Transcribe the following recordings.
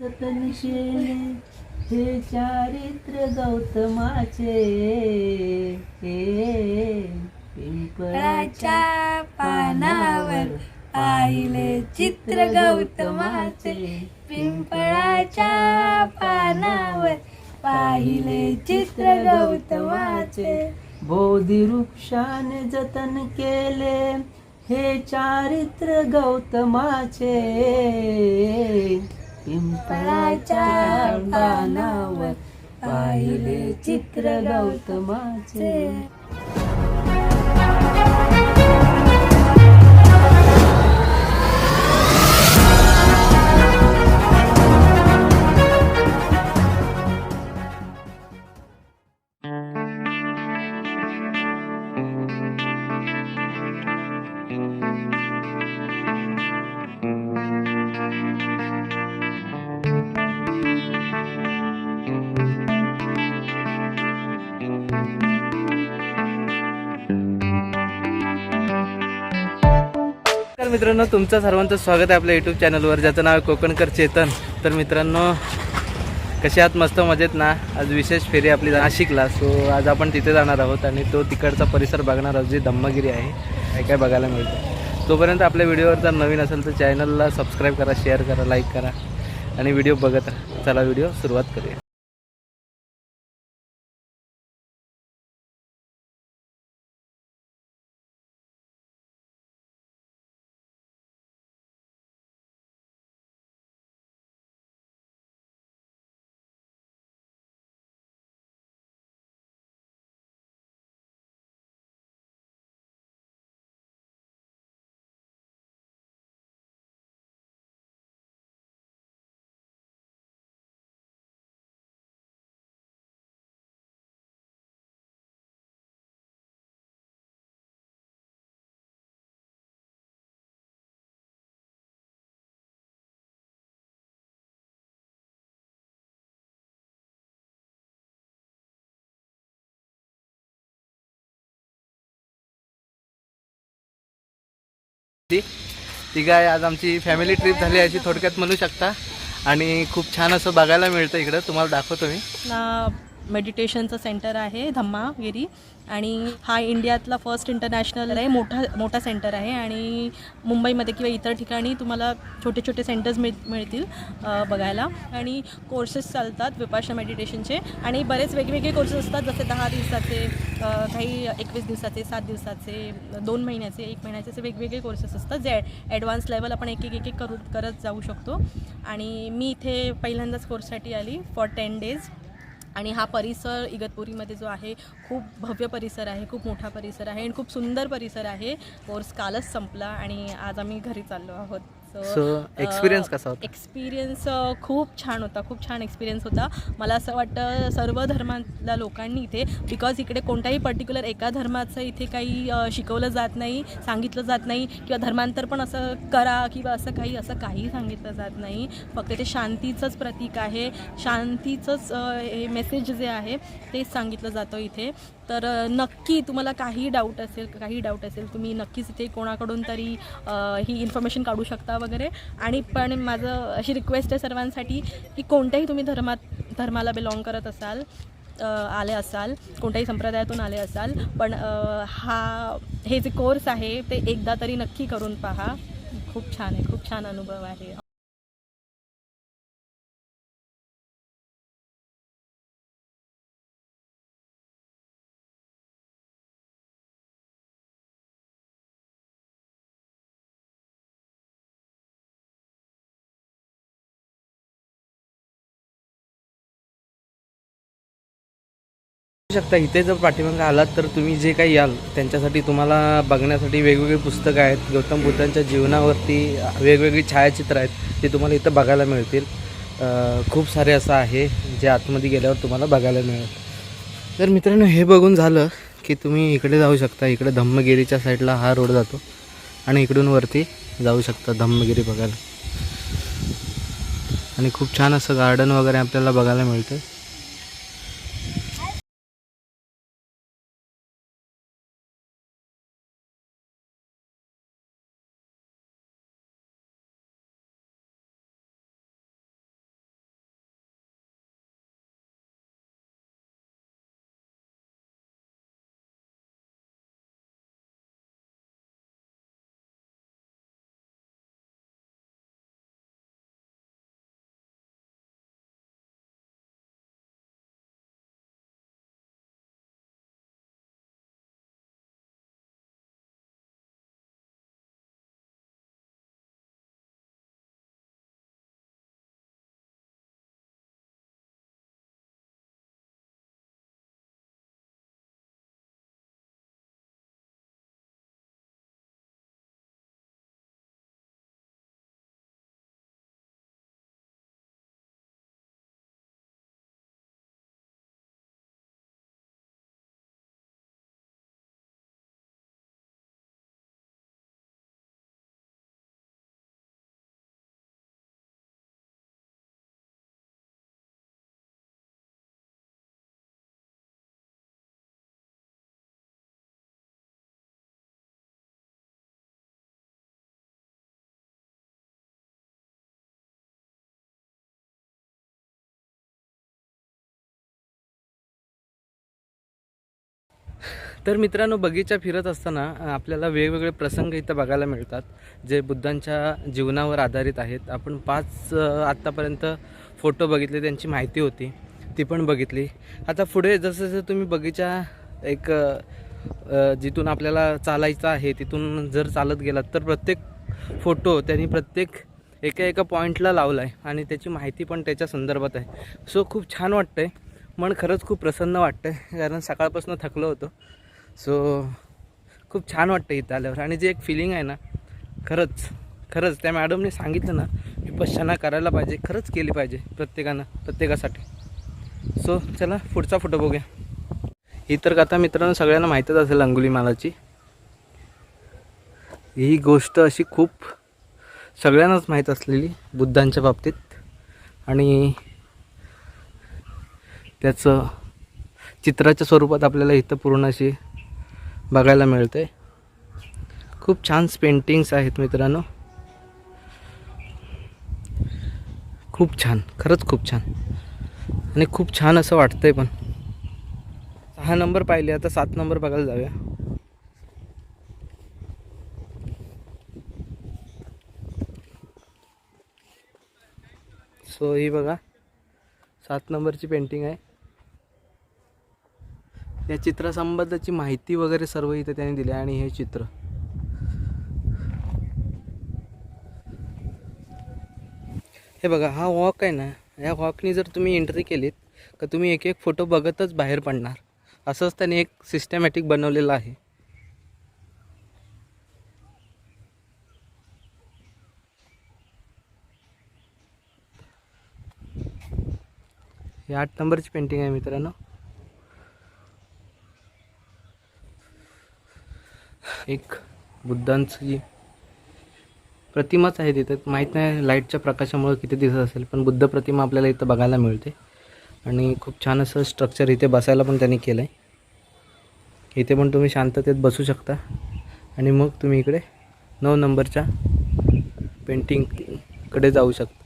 तनशेले हे चारित्र गौतमाचे, पिंपळाच्या पानावर पाहिले चित्र गौतमाचे, पिंपळाच्या पानावर पाहिले चित्र गौतमाचे, बोधी वृक्षाने जतन केले हे चारित्र गौतमाचे, पिंपळाच्या पानावर पाहिले चित्र गौतमाचे. मित्रांनो, तुमचं सर्वांचं स्वागत आहे आपल्या यूट्यूब चॅनलवर, ज्याचं नाव आहे कोकणकर चेतन. तर मित्रांनो, कसे आहात? मस्त मजेत ना? आज विशेष फेरी आपली नाशिकला. सो आज आपण तिथे जाणार आहोत आणि तो तिकडचा परिसर बघणार आहोत, जी धम्मगिरी आहे. काय काय बघायला मिळतं. तोपर्यंत आपल्या व्हिडिओवर जर नवीन असेल तर चॅनलला सबस्क्राईब करा, शेअर करा, लाईक करा आणि व्हिडिओ बघत राहा. चला व्हिडिओ सुरुवात करूया. ती काय आज आमची फॅमिली ट्रिप झाली अशी थोडक्यात म्हणू शकता. आणि खूप छान असं बघायला मिळतं इकडं. तुम्हाला दाखवतो मी. मेडिटेशनचं सेंटर आहे धम्मागिरी, आणि हा इंडियातला फर्स्ट इंटरनॅशनल आहे, मोठा सेंटर आहे. आणि मुंबईमध्ये किंवा इतर ठिकाणी तुम्हाला छोटे छोटे सेंटर्स मिळतील बघायला. आणि कोर्सेस चालतात विपाशना मेडिटेशनचे, आणि बरेच वेगवेगळे कोर्सेस असतात, जसे 10 दिवसाचे, काही 21 दिवसाचे, 7 दिवसाचे, 2 महिन्याचे, 1 महिन्याचे, असे वेगवेगळे कोर्सेस असतात, जे ॲडव्हान्स लेवल आपण एक एक करत जाऊ शकतो. आणि मी इथे पहिल्यांदाच कोर्ससाठी आली फॉर 10 डेज. आणि हा परिसर इगतपुरीमध्ये जो आहे, खूप भव्य परिसर आहे, खूप मोठा परिसर आहे आणि खूप सुंदर परिसर आहे. कोर्स कालच संपला आणि आज आम्ही घरी चाललो आहोत. सो एक्सपिरियन्स कसा होता? एक्सपिरियन्स खूप छान होता, खूप छान एक्सपिरियन्स होता. मला असं वाटतं सर्व धर्मातल्या लोकांनी इथे, बिकॉज इकडे कोणत्याही पर्टिक्युलर एका धर्माचं इथे काही शिकवलं जात नाही, सांगितलं जात नाही, किंवा धर्मांतर पण असं करा किंवा असं काही सांगितलं जात नाही. फक्त ते शांतीचंच प्रतीक आहे, शांतीचंच हे मेसेज जे आहे तेच सांगितलं जातं इथे. तर नक्की तुम्हाला काही डाऊट असेल तुम्ही नक्कीच इथे कोणाकडून तरी ही इन्फॉर्मेशन काढू शकता वगैरे. आणि पण माझं अशी रिक्वेस्ट आहे सर्वांसाठी की कोणत्याही तुम्ही धर्माला बिलॉंग करत असाल, आले असाल, कोणत्याही संप्रदायातून आले असाल, पण हे जे कोर्स आहे ते एकदा तरी नक्की करून पहा. खूप छान आहे, खूप छान अनुभव आहे. शकता इथे जर पाठीमागे आलात तर तुम्ही जे काही याल त्यांच्यासाठी तुम्हाला बघण्यासाठी वेगवेगळी पुस्तकं आहेत. गौतम बुद्धांच्या जीवनावरती वेगवेगळी छायाचित्र आहेत, ते तुम्हाला इथं बघायला मिळतील. खूप सारे असं आहे जे आतमध्ये गेल्यावर तुम्हाला बघायला मिळेल. तर मित्रांनो, हे बघून झालं की तुम्ही इकडे जाऊ शकता. इकडे धम्मगिरीच्या साईडला हा रोड जातो आणि इकडून वरती जाऊ शकता धम्मगिरी बघायला. आणि खूप छान असं गार्डन वगैरे आपल्याला बघायला मिळतं. तर मित्रांनो, बगीचा फिरत असताना आपल्याला वेगवेगळे प्रसंग इथं बघायला मिळतात जे बुद्धांच्या जीवनावर आधारित आहेत. आपण 5 आत्तापर्यंत फोटो बघितले, त्यांची माहिती होती ती पण बघितली. आता पुढे जसं जसं तुम्ही बगीचा एक जिथून आपल्याला चालायचं आहे तिथून जर चालत गेलात तर प्रत्येक फोटो त्यांनी प्रत्येक एका पॉईंटला लावला आहे आणि त्याची माहिती पण त्याच्या संदर्भात आहे. सो खूप छान वाटतं आहे, मन खरंच खूप प्रसन्न वाटतं आहे, कारण सकाळपासून थकलो होतो. सो खूप छान वाटतं इथं आल्यावर. आणि जे एक फिलिंग आहे ना, खरंच त्या मॅडमने सांगितलं ना, विपश्यना करायला पाहिजे, खरंच केली पाहिजे प्रत्येकासाठी. सो चला पुढचा फोटो बघूया. ही तर कथा मित्रांनो सगळ्यांना माहीतच असेल, अंगुलीमालाची. ही गोष्ट अशी खूप सगळ्यांनाच माहीत असलेली बुद्धांच्या बाबतीत, आणि त्याचं चित्राच्या स्वरूपात आपल्याला इथं पूर्ण अशी बघायला मिळते. खूप छान पेंटिंग्स आहेत मित्रांनो, खूप छान, खरंच खूप छान, आणि खूप छान असं वाटतंय. पण 6 नंबर पाहिले, आता 7 नंबर बघायला जाऊया. सो ही बघा 7 नंबरची पेंटिंग आहे. या चित्रासंबंधाची माहिती वगैरे सर्व इथे त्यांनी दिली. आणि हे चित्र हे बघा, हा वॉक आहे ना, या वॉकनी जर तुम्ही एंट्री केलीत का तुम्ही एक फोटो बघतच बाहेर पडणार. असंच त्याने एक सिस्टमॅटिक बनवलेलं आहे. ही 8 नंबरची पेंटिंग आहे मित्रांनो. एक बुद्धांची प्रतिमाच आहे तिथे, माहीत नाही लाईटच्या प्रकाशामुळे किती दिसत असेल, पण बुद्ध प्रतिमा आपल्याला इथं बघायला मिळते. आणि खूप छान असं स्ट्रक्चर इथे बसायला पण त्यांनी केलं आहे. इथे पण तुम्ही शांततेत बसू शकता आणि मग तुम्ही इकडे 9 नंबरच्या पेंटिंगकडे जाऊ शकता.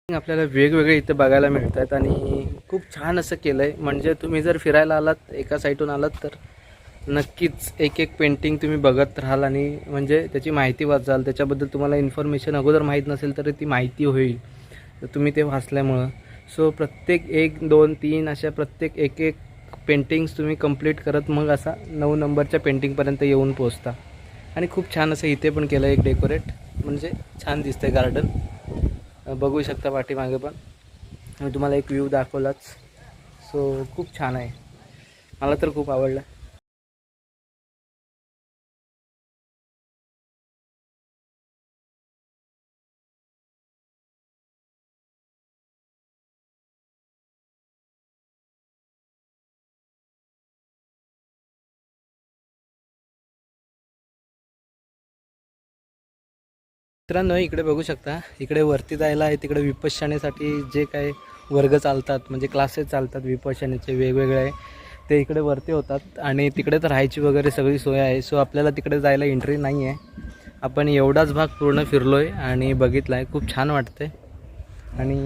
आपल्याला वेगवेगळे इथे बघायला मिळतात आणि खूप छान असं केलं आहे. म्हणजे तुम्ही जर फिरायला आलात, एका साईडून आलात, तर नक्कीच एक पेंटिंग तुम्ही बघत राहाल आणि म्हणजे त्याची माहिती वाचाल. त्याच्याबद्दल तुम्हाला इन्फॉर्मेशन अगोदर माहीत नसेल तर ती माहिती होईल तुम्ही ते वाचल्यामुळं. सो प्रत्येक 1, 2, 3 अशा प्रत्येक एक पेंटिंग्स तुम्ही कंप्लीट करत मग असा 9 नंबरच्या पेंटिंगपर्यंत येऊन पोहोचता. आणि खूप छान असं इथे पण केलं एक डेकोरेट, म्हणजे छान दिसतंय गार्डन. बघू शकता पाठीमागे पण मी तुम्हाला एक व्ह्यू दाखवलाच. सो खूप छान आहे, मला तर खूप आवडलं. मित्रांनो, इकडे बघू शकता, इकडे वरती जायला आहे तिकडे विपश्यनेसाठी जे काही वर्ग चालतात, म्हणजे क्लासेस चालतात विपश्यनेचे वेगवेगळे, ते इकडे वरती होतात. आणि तिकडे तर राहायची वगैरे सगळी सोय आहे. सो आपल्याला तिकडे जायला एंट्री नाही आहे. आपण एवढाच भाग पूर्ण फिरलो आहे आणि बघितला आहे. खूप छान वाटतं आहे. आणि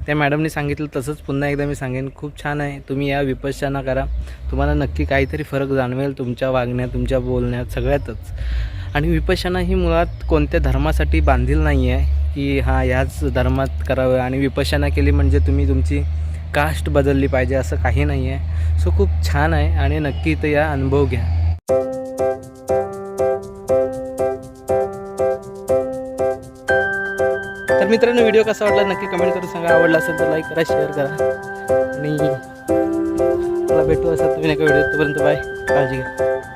त्या मॅडमने सांगितलं तसंच पुन्हा एकदा मी सांगेन, खूप छान आहे. तुम्ही या विपश्यना करा, तुम्हाला नक्की काहीतरी फरक जाणवेल तुमच्या वागण्यात, तुमच्या बोलण्यात, सगळ्यातच. आणि विपश्यना ही मुळात कोणत्या धर्मासाठी बांधील नाही आहे की हां ह्याच धर्मात करावं आणि विपश्यना केली म्हणजे तुम्ही तुमची कास्ट बदलली पाहिजे, असं काही नाही आहे. सो खूप छान आहे आणि नक्की इथं या, अनुभव घ्या. तर मित्रांनो, व्हिडिओ कसा वाटला नक्की कमेंट करून सांगा. आवडला असेल तर लाईक करा, शेअर करा आणि मला भेटू असं तुम्ही एका व्हिडिओ. तोपर्यंत बाय, काळजी घ्या.